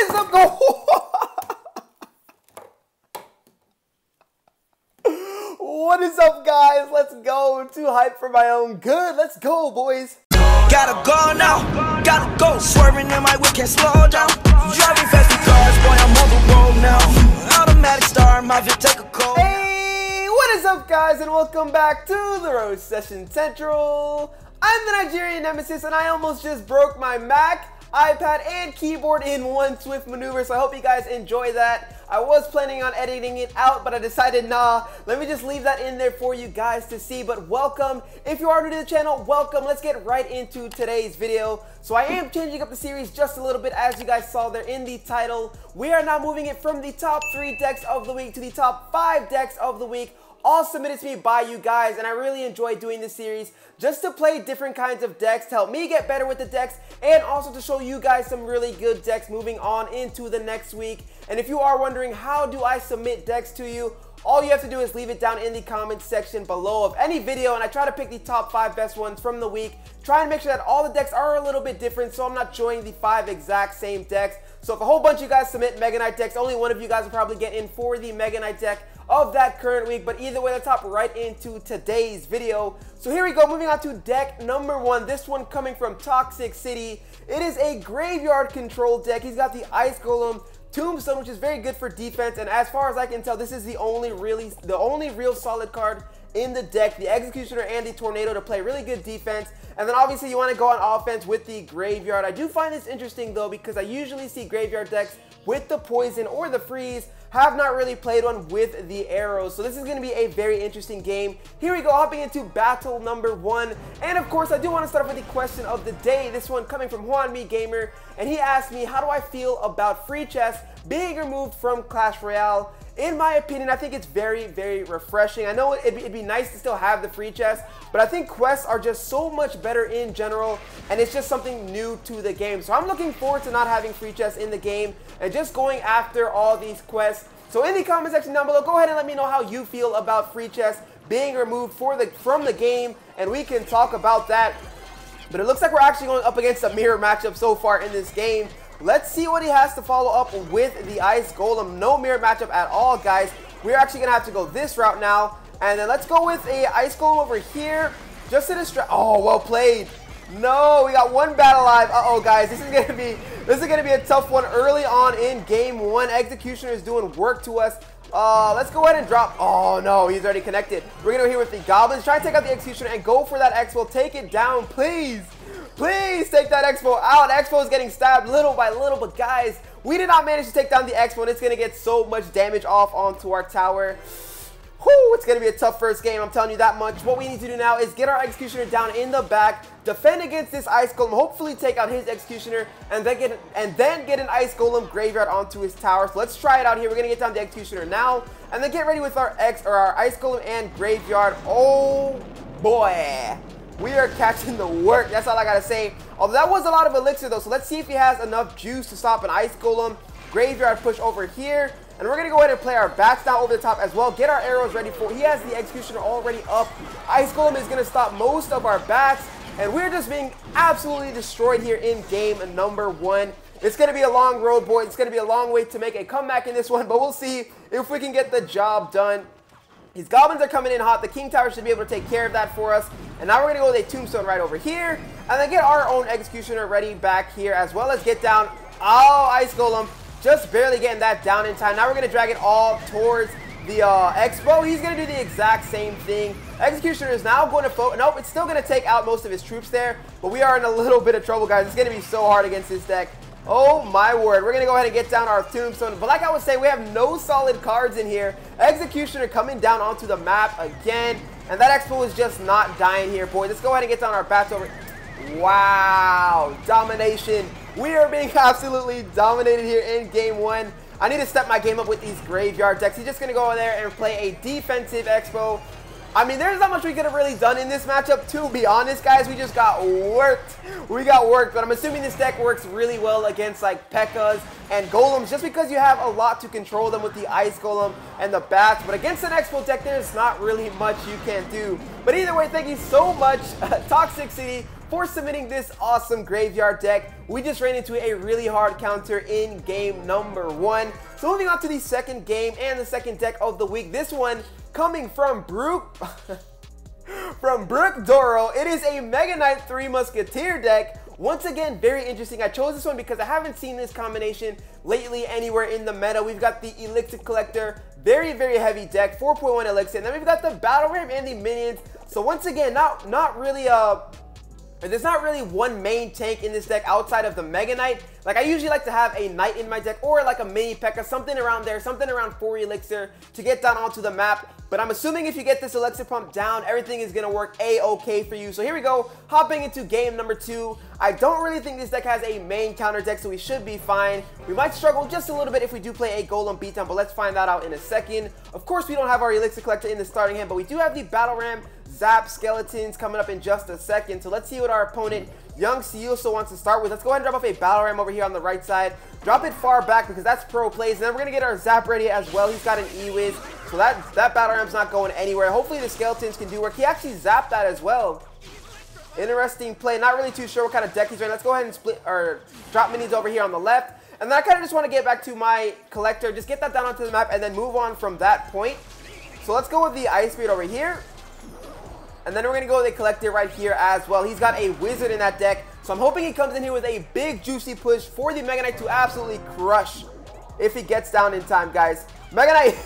What is up, go? What is up, guys? Let's go. Too hyped for my own good. Let's go, boys. Gotta go now, gotta go. Swerving in my whip, can't slow down. Driving fast in cars, boy, I'm on the road now. Automatic star, my Vic, take a call. Hey, what is up, guys, and welcome back to the Road Session Central. I'm the Nigerian Nemesis, and I almost just broke my Mac, iPad, and keyboard in one swift maneuver, so I hope you guys enjoy that. I was planning on editing it out, but I decided, nah, let me just leave that in there for you guys to see. But welcome. If you are new to the channel, welcome. Let's get right into today's video. So I am changing up the series just a little bit, as you guys saw there in the title. We are now moving it from the top 3 decks of the week to the top 5 decks of the week, all submitted to me by you guys, and I really enjoy doing this series just to play different kinds of decks, to help me get better with the decks, and also to show you guys some really good decks moving on into the next week. And if you are wondering, how do I submit decks to you? All you have to do is leave it down in the comments section below of any video, and I try to pick the top 5 best ones from the week, try and make sure that all the decks are a little bit different, so I'm not showing the 5 exact same decks. So if a whole bunch of you guys submit Mega Knight decks, only one of you guys will probably get in for the Mega Knight deck of that current week. But either way, let's hop right into today's video. So here we go, moving on to deck number 1. This one coming from Toxic City. It is a graveyard control deck. He's got the Ice Golem, Tombstone, which is very good for defense, and as far as I can tell, this is the only real solid card in the deck. The Executioner and the Tornado to play really good defense, and then obviously you want to go on offense with the Graveyard. I do find this interesting though, because I usually see Graveyard decks with the Poison or the Freeze. Have not really played one with the Arrows, so this is going to be a very interesting game. Here we go, hopping into battle number 1, and of course I do want to start off with the question of the day. This one coming from Juan Me Gamer, and he asked me, how do I feel about free chests being removed from Clash Royale? In my opinion, I think it's very, very refreshing. I know it'd be nice to still have the free chests, but I think quests are just so much better in general, and it's just something new to the game. So I'm looking forward to not having free chests in the game and just going after all these quests. So in the comment section down below, go ahead and let me know how you feel about free chests being removed from the game, and we can talk about that. But it looks like we're actually going up against a mirror matchup so far in this game. Let's see what he has to follow up with the Ice Golem. No mirror matchup at all, guys. We're actually going to have to go this route now. And then let's go with a Ice Golem over here, just to distract. Oh, well played. No, we got one battle alive. Uh-oh, guys. This is gonna be a tough one early on in game 1. Executioner is doing work to us. Let's go ahead and drop. Oh, no, he's already connected. We're going to go here with the Goblins. Try to take out the Executioner and go for that Expo. Take it down, please. Please take that Expo out. Expo is getting stabbed little by little, but guys, we did not manage to take down the Expo, and it's going to get so much damage off onto our tower. Whew, it's going to be a tough first game, I'm telling you that much. What we need to do now is get our Executioner down in the back, defend against this Ice Golem, hopefully take out his Executioner, and then get an Ice Golem Graveyard onto his tower. So let's try it out here. We're going to get down the Executioner now, and then get ready with our Ice Golem and Graveyard. Oh boy, we are catching the work. That's all I got to say. Although that was a lot of elixir though, so let's see if he has enough juice to stop an Ice Golem. Graveyard push over here. And we're going to go ahead and play our bats down over the top as well. Get our arrows ready for. He has the Executioner already up. Ice Golem is going to stop most of our bats. And we're just being absolutely destroyed here in game number 1. It's going to be a long road, boys. It's going to be a long way to make a comeback in this one. But we'll see if we can get the job done. These Goblins are coming in hot. The King Tower should be able to take care of that for us. And now we're going to go with a Tombstone right over here. And then get our own Executioner ready back here, as well as get down. Oh, Ice Golem. Just barely getting that down in time. Now we're going to drag it all towards the Expo. He's going to do the exact same thing. Executioner is now going to focus. Nope, it's still going to take out most of his troops there. But we are in a little bit of trouble, guys. It's going to be so hard against this deck. Oh my word. We're going to go ahead and get down our Tombstone. But like I was saying, we have no solid cards in here. Executioner coming down onto the map again. And that Expo is just not dying here, boys. Let's go ahead and get down our bats over. Wow. Domination. We are being absolutely dominated here in game 1. I need to step my game up with these Graveyard decks. He's just going to go in there and play a defensive Expo. I mean, there's not much we could have really done in this matchup, to be honest, guys. We just got worked. We got worked, but I'm assuming this deck works really well against, like, P.E.K.K.A.s and Golems, just because you have a lot to control them with the Ice Golem and the Bats. But against an Expo deck, there's not really much you can do. But either way, thank you so much, Toxic City, for submitting this awesome graveyard deck. We just ran into a really hard counter in game number 1. So moving on to the second game and the second deck of the week. This one coming from Brook Doro. It is a Mega Knight 3 Musketeer deck. Once again, very interesting. I chose this one because I haven't seen this combination lately anywhere in the meta. We've got the Elixir Collector, very heavy deck, 4.1 Elixir, and then we've got the Battle Ram and the minions. So once again, not really there's not really one main tank in this deck outside of the Mega Knight. Like, I usually like to have a Knight in my deck or like a mini P.E.K.K.A, something around there, something around 4 Elixir to get down onto the map. But I'm assuming if you get this Elixir pump down, everything is going to work a-okay for you. So here we go, hopping into game number 2. I don't really think this deck has a main counter deck, so we should be fine. We might struggle just a little bit if we do play a Golem beatdown, but let's find that out in a second. Of course, we don't have our Elixir Collector in the starting hand, but we do have the Battle Ram, Zap, Skeletons coming up in just a second. So let's see what our opponent, Young Siuso, wants to start with. Let's go ahead and drop off a Battle Ram over here on the right side. Drop it far back because that's pro plays. And then we're going to get our Zap ready as well. He's got an E-Wiz. So that Battle Ram's not going anywhere. Hopefully the Skeletons can do work. He actually zapped that as well. Interesting play. Not really too sure what kind of deck he's running. Let's go ahead and split or drop minions over here on the left. And then I kind of just want to get back to my collector. Just get that down onto the map and then move on from that point. So let's go with the Ice Spirit over here. And then we're going to go with a collector right here as well. He's got a wizard in that deck. So I'm hoping he comes in here with a big juicy push for the Mega Knight to absolutely crush if he gets down in time, guys. Mega Knight.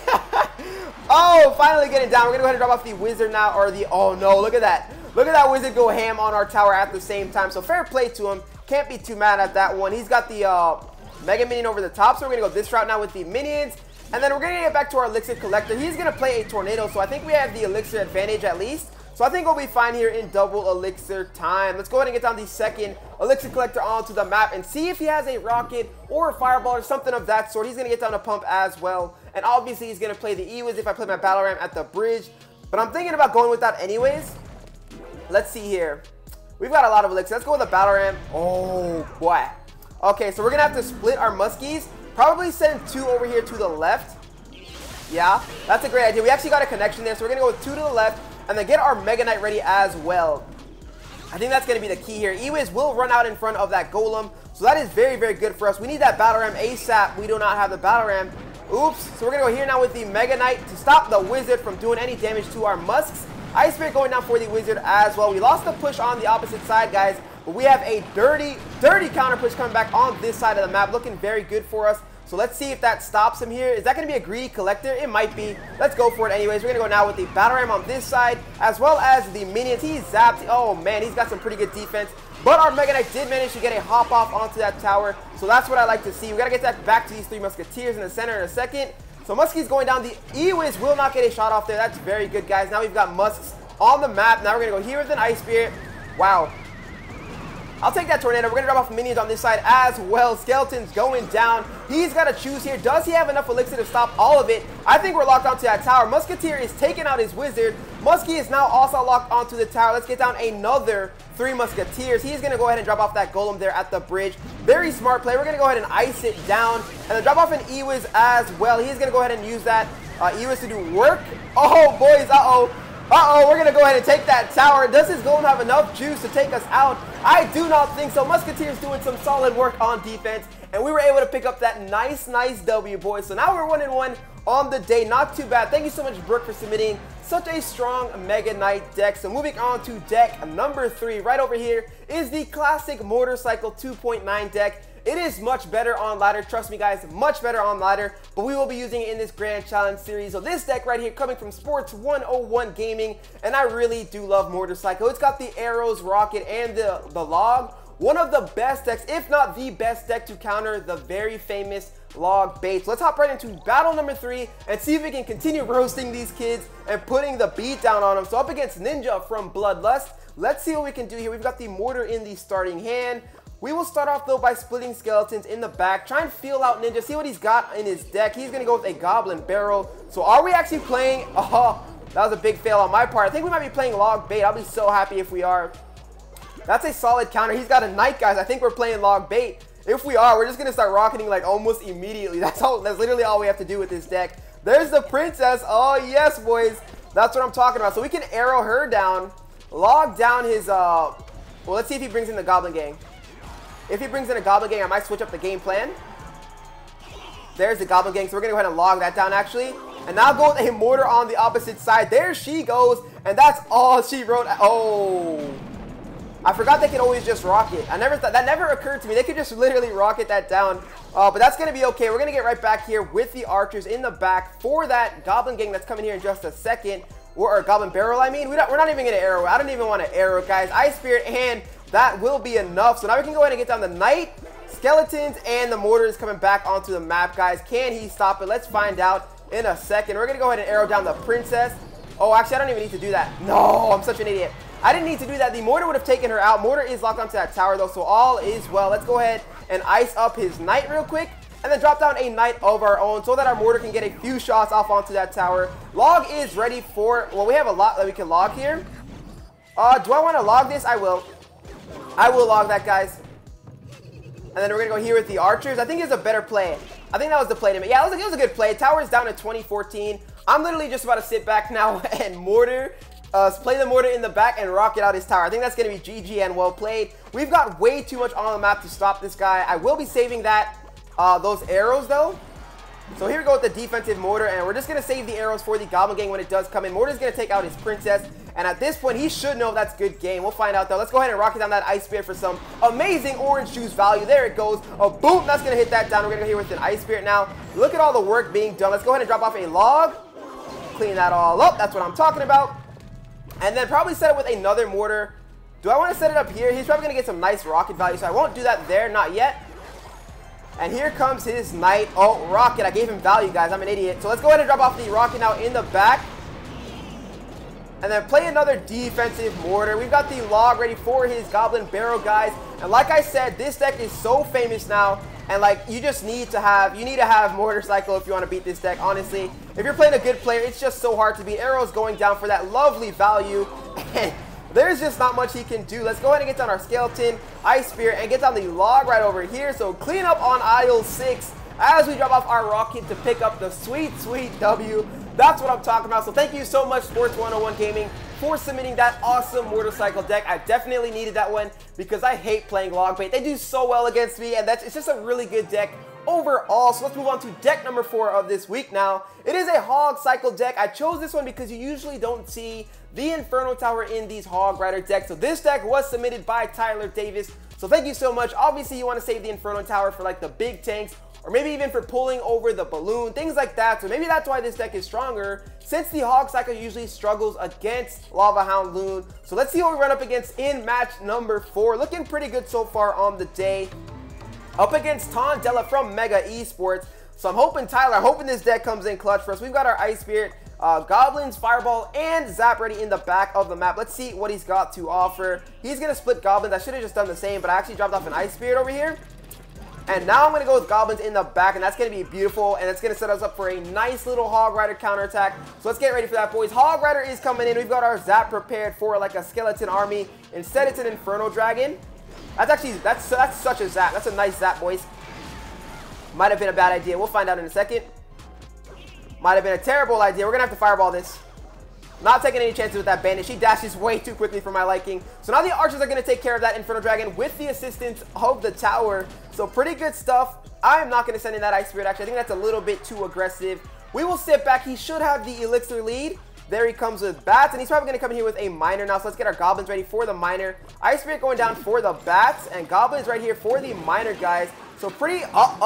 Oh, finally getting down. We're going to go ahead and drop off the wizard now. Or the, oh no, look at that. Look at that wizard go ham on our tower at the same time. So fair play to him. Can't be too mad at that one. He's got the Mega Minion over the top. So we're going to go this route now with the minions. And then we're going to get back to our Elixir Collector. He's going to play a Tornado. So I think we have the Elixir advantage at least. So I think we'll be fine here in double Elixir time. Let's go ahead and get down the second Elixir Collector onto the map and see if he has a Rocket or a Fireball or something of that sort. He's going to get down a Pump as well. And obviously he's going to play the E-Wiz if I play my Battle Ram at the bridge. But I'm thinking about going with that anyways. Let's see here. We've got a lot of Elixir. Let's go with the Battle Ram. Oh, boy. Okay, so we're going to have to split our Muskies. Probably send 2 over here to the left. Yeah, that's a great idea. We actually got a connection there. So we're going to go with 2 to the left. And then get our Mega Knight ready as well. I think that's going to be the key here. E-Wiz will run out in front of that Golem. So that is very good for us. We need that Battle Ram ASAP. We do not have the Battle Ram. Oops. So we're going to go here now with the Mega Knight to stop the Wizard from doing any damage to our Musks. Ice Spirit going down for the Wizard as well. We lost the push on the opposite side, guys. But we have a dirty counter push coming back on this side of the map. Looking very good for us. So let's see if that stops him here. Is that going to be a greedy collector? It might be. Let's go for it anyways. We're going to go now with the Battle Ram on this side, as well as the minions. He's zapped. Oh, man, he's got some pretty good defense. But our Mega Knight did manage to get a hop off onto that tower. So that's what I like to see. We got to get that back to these 3 Musketeers in the center in a second. So Muskie's going down. The E-Wiz will not get a shot off there. That's very good, guys. Now we've got Musks on the map. Now we're going to go here with an Ice Spirit. Wow. I'll take that Tornado. We're going to drop off minions on this side as well. Skeletons going down. He's got to choose here. Does he have enough Elixir to stop all of it? I think we're locked onto that tower. Musketeer is taking out his Wizard. Muskie is now also locked onto the tower. Let's get down another 3 Musketeers. He's going to go ahead and drop off that Golem there at the bridge. Very smart play. We're going to go ahead and ice it down. And then drop off an E-Wiz as well. He's going to go ahead and use that E-Wiz to do work. Oh, boys. Uh-oh. Uh-oh, we're going to go ahead and take that tower. Does his Golem have enough juice to take us out? I do not think so. Musketeer's doing some solid work on defense, and we were able to pick up that nice W, boys. So now we're 1-1 on the day. Not too bad. Thank you so much, Brooke, for submitting such a strong Mega Knight deck. So moving on to deck number 3. Right over here is the classic Motorcycle 2.9 deck. It is much better on ladder, trust me guys, much better on ladder, but we will be using it in this Grand Challenge series. So this deck right here coming from Sports 101 Gaming, and I really do love Motorcycle. It's got the arrows, rocket, and the log. One of the best decks, if not the best deck to counter the very famous log bait. So let's hop right into battle number 3 and see if we can continue roasting these kids and putting the beat down on them. So up against Ninja from Bloodlust, let's see what we can do here. We've got the Mortar in the starting hand. We will start off though by splitting Skeletons in the back. Try and feel out Ninja, see what he's got in his deck. He's going to go with a Goblin Barrel. So are we actually playing? Oh, that was a big fail on my part. I think we might be playing Log Bait. I'll be so happy if we are. That's a solid counter. He's got a Knight, guys. I think we're playing Log Bait. If we are, we're just going to start rocketing like almost immediately. That's literally all we have to do with this deck. There's the Princess. Oh, yes, boys. That's what I'm talking about. So we can arrow her down, log down his Well, let's see if he brings in the Goblin Gang. If he brings in a Goblin Gang, I might switch up the game plan. There's the Goblin Gang, so we're going to go ahead and log that down, actually. And now go with a Mortar on the opposite side. There she goes, and that's all she wrote. Oh. I forgot they could always just rocket. I never thought, that never occurred to me. They could just literally rocket that down. But that's going to be okay. We're going to get right back here with the archers in the back for that Goblin Gang that's coming here in just a second. Or Goblin Barrel, I mean. We're not even going to arrow. I don't even want to arrow, guys. Ice Spirit, and that will be enough. So now we can go ahead and get down the Knight, Skeletons, and the Mortar is coming back onto the map, guys. Can he stop it? Let's find out in a second. We're going to go ahead and arrow down the Princess. Oh, actually, I don't even need to do that. No, I'm such an idiot. I didn't need to do that. The Mortar would have taken her out. Mortar is locked onto that tower, though, so all is well. Let's go ahead and ice up his Knight real quick, and then drop down a Knight of our own so that our Mortar can get a few shots off onto that tower. Log is ready for, well, we have a lot that we can log here. Do I want to log this? I will. I will log that, guys. And then we're going to go here with the archers. I think it's a better play. I think that was the play to me. Yeah, it was a good play. Tower is down to 2014. I'm literally just about to sit back now and Mortar. Play the Mortar in the back and rocket out his tower. I think that's going to be GG and well played. We've got way too much on the map to stop this guy. I will be saving that those arrows, though. So here we go with the defensive Mortar, and we're just going to save the arrows for the Goblin Gang when it does come in. Mortar's going to take out his Princess, and at this point, he should know that's good game. We'll find out, though. Let's go ahead and rocket down that Ice Spirit for some amazing orange juice value. There it goes. Oh, boom. That's going to hit that down. We're going to go here with an Ice Spirit now. Look at all the work being done. Let's go ahead and drop off a log. Clean that all up. That's what I'm talking about. And then probably set it with another Mortar. Do I want to set it up here? He's probably going to get some nice rocket value, so I won't do that there. Not yet. And here comes his Knight. Oh, rocket. I gave him value, guys. I'm an idiot. So let's go ahead and drop off the rocket now in the back. And then play another defensive Mortar. We've got the log ready for his Goblin Barrel, guys. And like I said, this deck is so famous now. And like, you just need to have, Mortar Cycle if you want to beat this deck, honestly. If you're playing a good player, it's just so hard to beat. Arrows going down for that lovely value. And there's just not much he can do. Let's go ahead and get down our Skeleton, Ice Spirit, and get down the log right over here. So clean up on aisle 6 as we drop off our rocket to pick up the sweet, sweet W. That's what I'm talking about. So thank you so much, Sports 101 Gaming, for submitting that awesome Mortar Cycle deck. I definitely needed that one because I hate playing log bait. They do so well against me, and it's just a really good deck overall. So let's move on to deck number 4 of this week now. It is a Hog Cycle deck. I chose this one because you usually don't see the Inferno Tower in these Hog Rider decks. So this deck was submitted by Tyler Davis. So thank you so much. Obviously, you want to save the Inferno Tower for like the big tanks, or maybe even for pulling over the balloon, things like that. So maybe that's why this deck is stronger, since the Hog Cycle usually struggles against Lava Hound Loon. So let's see what we run up against in match number 4. Looking pretty good so far on the day. Up against Tondella from Mega Esports. So I'm hoping this deck comes in clutch for us. We've got our Ice Spirit, Goblins, Fireball, and Zap ready in the back of the map. Let's see what he's got to offer. He's going to split Goblins. I should have just done the same, but I actually dropped off an Ice Spirit over here. And now I'm going to go with Goblins in the back, and that's going to be beautiful, and it's going to set us up for a nice little Hog Rider counterattack. So let's get ready for that, boys. Hog Rider is coming in. We've got our Zap prepared for like a skeleton army. Instead, it's an Inferno Dragon. That's such a Zap. That's a nice Zap, boys. Might have been a bad idea. We'll find out in a second. Might have been a terrible idea. We're going to have to Fireball this. Not taking any chances with that Bandit. She dashes way too quickly for my liking. So now the archers are going to take care of that Inferno Dragon with the assistance of the tower. So pretty good stuff. I am not going to send in that Ice Spirit, actually. I think that's a little bit too aggressive. We will sit back. He should have the Elixir lead. There he comes with Bats, and he's probably going to come in here with a Miner now. So let's get our Goblins ready for the Miner. Ice Spirit going down for the Bats, and Goblins right here for the Miner, guys. So pretty, we're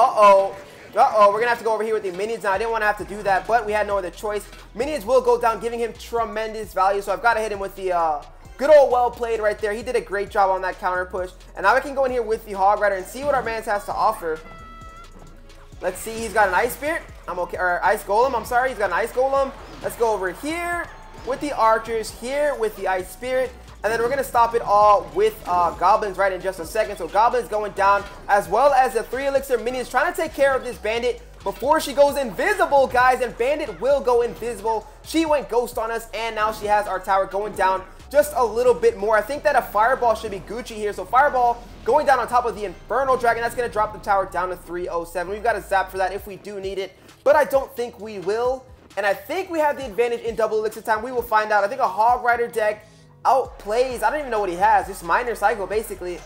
going to have to go over here with the Minions now. I didn't want to have to do that, but we had no other choice. Minions will go down, giving him tremendous value. So I've got to hit him with the good old well played right there. He did a great job on that counter push. And now we can go in here with the Hog Rider and see what our man has to offer. Let's see. He's got an Ice Spirit. I'm okay. Or Ice Golem. I'm sorry. He's got an Ice Golem. Let's go over here with the Archers, here with the Ice Spirit. And then we're going to stop it all with Goblins right in just a second. So Goblins going down, as well as the 3 Elixir Minions trying to take care of this Bandit before she goes invisible, guys. And Bandit will go invisible. She went Ghost on us, and now she has our tower going down just a little bit more. I think that a Fireball should be Gucci here. So Fireball going down on top of the Inferno Dragon. That's going to drop the tower down to 307. We've got a Zap for that if we do need it, but I don't think we will. And I think we have the advantage in double elixir time. We will find out. I think a Hog Rider deck outplays. I don't even know what he has. Just minor cycle, basically.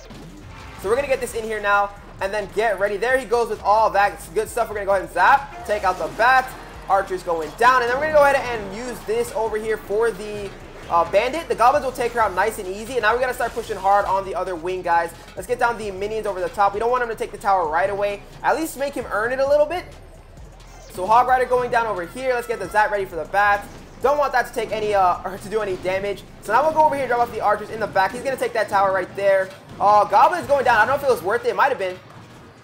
So we're going to get this in here now. And then get ready. There he goes with all that good stuff. We're going to go ahead and zap. Take out the bat. Archer's going down. And then we're going to go ahead and use this over here for the bandit. The goblins will take her out nice and easy. And now we got to start pushing hard on the other wing, guys. Let's get down the minions over the top. We don't want him to take the tower right away. At least make him earn it a little bit. So Hog Rider going down over here. Let's get the zap ready for the bat. Don't want that to take any, or to do any damage. So now we'll go over here and drop off the archers in the back. He's going to take that tower right there. Goblin's going down. I don't know if it was worth it. It might have been.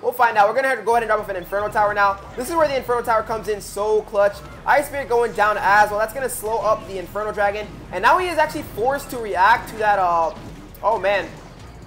We'll find out. We're going to go ahead and drop off an Inferno Tower now. This is where the Inferno Tower comes in so clutch. Ice Spirit going down as well. That's going to slow up the Inferno Dragon. And now he is actually forced to react to that, oh man.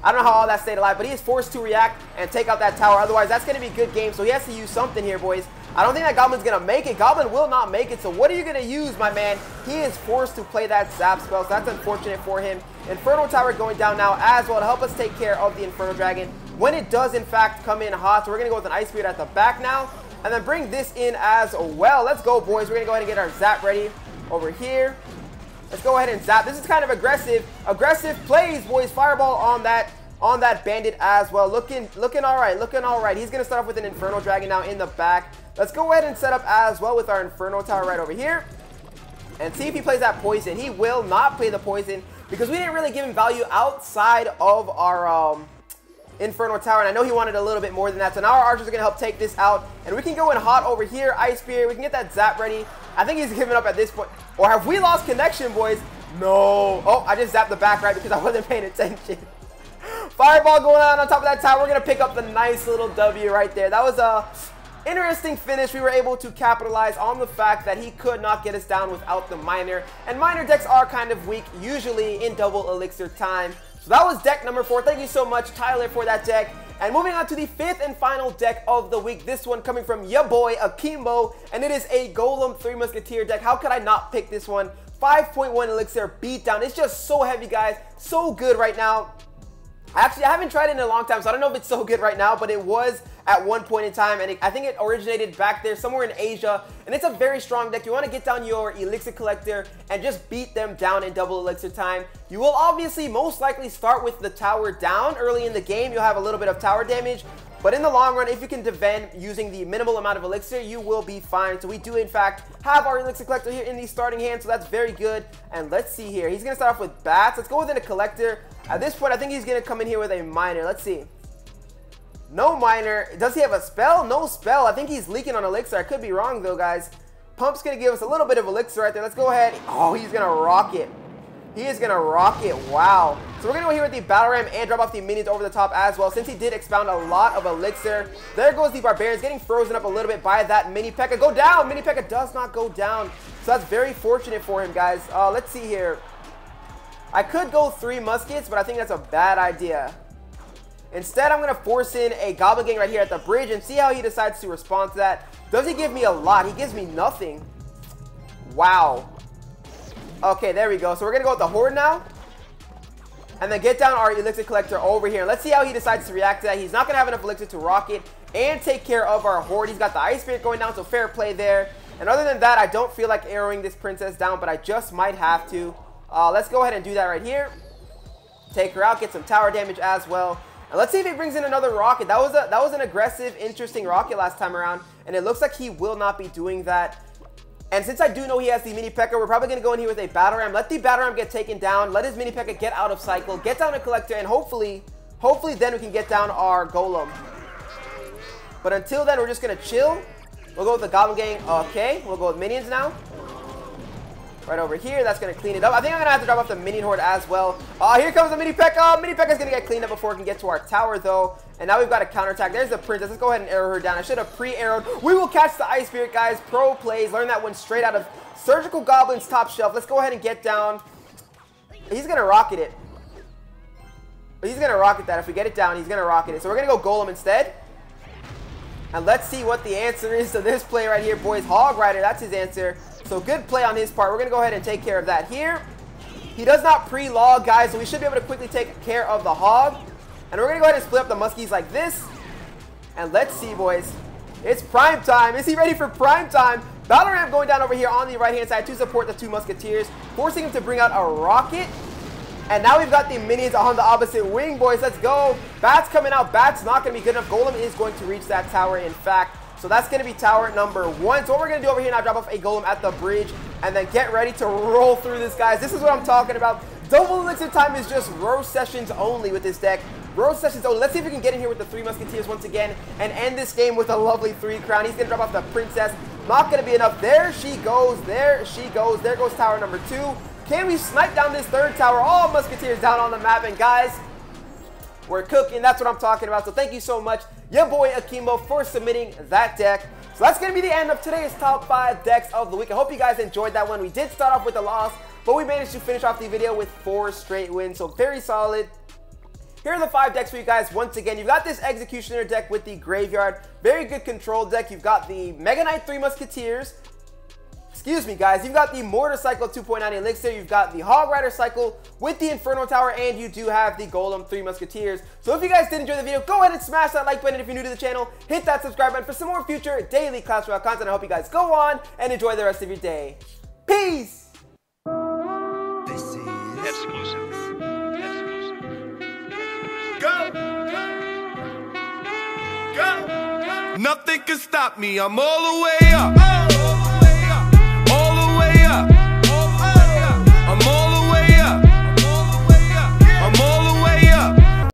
I don't know how all that stayed alive, but he is forced to react and take out that tower. Otherwise, that's going to be a good game. So he has to use something here, boys. I don't think that Goblin's going to make it. Goblin will not make it. So what are you going to use, my man? He is forced to play that Zap spell. So that's unfortunate for him. Inferno Tower going down now as well to help us take care of the Inferno Dragon when it does, in fact, come in hot. So we're going to go with an Ice Spirit at the back now. And then bring this in as well. Let's go, boys. We're going to go ahead and get our Zap ready over here. Let's go ahead and Zap. This is kind of aggressive. Aggressive plays, boys. Fireball on that bandit as well. Looking all right. Looking all right. He's going to start off with an Inferno Dragon now in the back. Let's go ahead and set up as well with our Inferno Tower right over here. And see if he plays that poison. He will not play the poison because we didn't really give him value outside of our Inferno Tower. And I know he wanted a little bit more than that. So now our archers are going to help take this out. And we can go in hot over here. Ice Spirit. We can get that Zap ready. I think he's giving up at this point. Or have we lost connection, boys? No. Oh, I just zapped the back right because I wasn't paying attention. Fireball going on top of that tower. We're going to pick up the nice little W right there. That was a interesting finish. We were able to capitalize on the fact that he could not get us down without the miner. And miner decks are kind of weak, usually in double elixir time. So that was deck number 4. Thank you so much, Tyler, for that deck. And moving on to the 5th and final deck of the week. This one coming from ya boy, Akimbo. And it is a Golem 3 Musketeer deck. How could I not pick this one? 5.1 elixir beatdown. It's just so heavy, guys. So good right now. Actually, I haven't tried it in a long time, so I don't know if it's so good right now, but it was at one point in time, and I think it originated back there somewhere in Asia, and it's a very strong deck. You want to get down your Elixir Collector and just beat them down in double elixir time. You will obviously most likely start with the tower down early in the game. You'll have a little bit of tower damage, but in the long run, if you can defend using the minimal amount of elixir, you will be fine. So we do, in fact, have our Elixir Collector here in the starting hand, so that's very good. And let's see here. He's going to start off with bats. Let's go with a collector. At this point, I think he's going to come in here with a miner. Let's see. No miner. Does he have a spell? No spell. I think he's leaking on elixir. I could be wrong, though, guys. Pump's going to give us a little bit of elixir right there. Let's go ahead. Oh, he's going to rock it. He is going to rock it. Wow. So we're going to go here with the Battle Ram and drop off the minions over the top as well. Since he did expound a lot of elixir. There goes the Barbarians getting frozen up a little bit by that Mini P.E.K.K.A. Go down. Mini P.E.K.K.A. does not go down. So that's very fortunate for him, guys. Let's see here. I could go 3 muskets, but I think that's a bad idea. Instead, I'm going to force in a Goblin Gang right here at the bridge and see how he decides to respond to that. Does he give me a lot? He gives me nothing. Wow. Okay, there we go. So we're going to go with the Horde now. And then get down our Elixir Collector over here. Let's see how he decides to react to that. He's not going to have enough Elixir to rock it and take care of our Horde. He's got the Ice Spirit going down, so fair play there. And other than that, I don't feel like arrowing this princess down, but I just might have to. Let's go ahead and do that right here. Take her out, get some tower damage as well. And let's see if he brings in another rocket. That was an aggressive, interesting rocket last time around. And it looks like he will not be doing that. And since I do know he has the Mini P.E.K.K.A., we're probably going to go in here with a Battle Ram. Let the Battle Ram get taken down. Let his Mini P.E.K.K.A. get out of cycle. Get down a Collector. And hopefully then we can get down our Golem. But until then, we're just going to chill. We'll go with the Goblin Gang. Okay, we'll go with minions now. Right over here, that's going to clean it up. I think I'm going to have to drop off the Minion Horde as well. Here comes the Mini P.E.K.K.A. Mini P.E.K.K.A. is going to get cleaned up before it can get to our tower, though. And now we've got a counterattack. There's the princess. Let's go ahead and arrow her down. I should have pre-arrowed. We will catch the Ice Spirit, guys. Pro plays. Learn that one straight out of Surgical Goblin's top shelf. Let's go ahead and get down. He's going to rocket it. He's going to rocket that. If we get it down, he's going to rocket it. So we're going to go Golem instead. And let's see what the answer is to this play right here, boys. Hog Rider, that's his answer. So good play on his part. We're going to go ahead and take care of that here. He does not pre-log, guys, so we should be able to quickly take care of the Hog. And we're going to go ahead and split up the Muskies like this. And let's see, boys. It's prime time. Is he ready for prime time? Battle Ram going down over here on the right-hand side to support the 2 Musketeers, forcing him to bring out a rocket. And now we've got the minions on the opposite wing, boys. Let's go. Bat's coming out. Bat's not going to be good enough. Golem is going to reach that tower, in fact. So that's going to be tower number 1. So what we're going to do over here now, drop off a golem at the bridge and then get ready to roll through this, guys. This is what I'm talking about. Double elixir time is just row sessions only with this deck. Row sessions only. Let's see if we can get in here with the 3 musketeers once again and end this game with a lovely 3 crown. He's going to drop off the princess. Not going to be enough. There she goes. There she goes. There goes tower number 2. Can we snipe down this 3rd tower? All musketeers down on the map. And guys, we're cooking. That's what I'm talking about. So thank you so much, your boy Akimbo, for submitting that deck. So that's going to be the end of today's top 5 decks of the week. I hope you guys enjoyed that one. We did start off with a loss, but we managed to finish off the video with 4 straight wins. So very solid. Here are the 5 decks for you guys. Once again, you've got this Executioner deck with the Graveyard. Very good control deck. You've got the Mega Knight 3 Musketeers. Excuse me, guys. You've got the Motorcycle 2.9 Elixir. You've got the Hog Rider Cycle with the Inferno Tower. And you do have the Golem 3 Musketeers. So if you guys did enjoy the video, go ahead and smash that like button. If you're new to the channel, hit that subscribe button for some more future daily Clash Royale content. I hope you guys go on and enjoy the rest of your day. Peace! This is Exclusive. Go! Go! Nothing can stop me, I'm all the way up.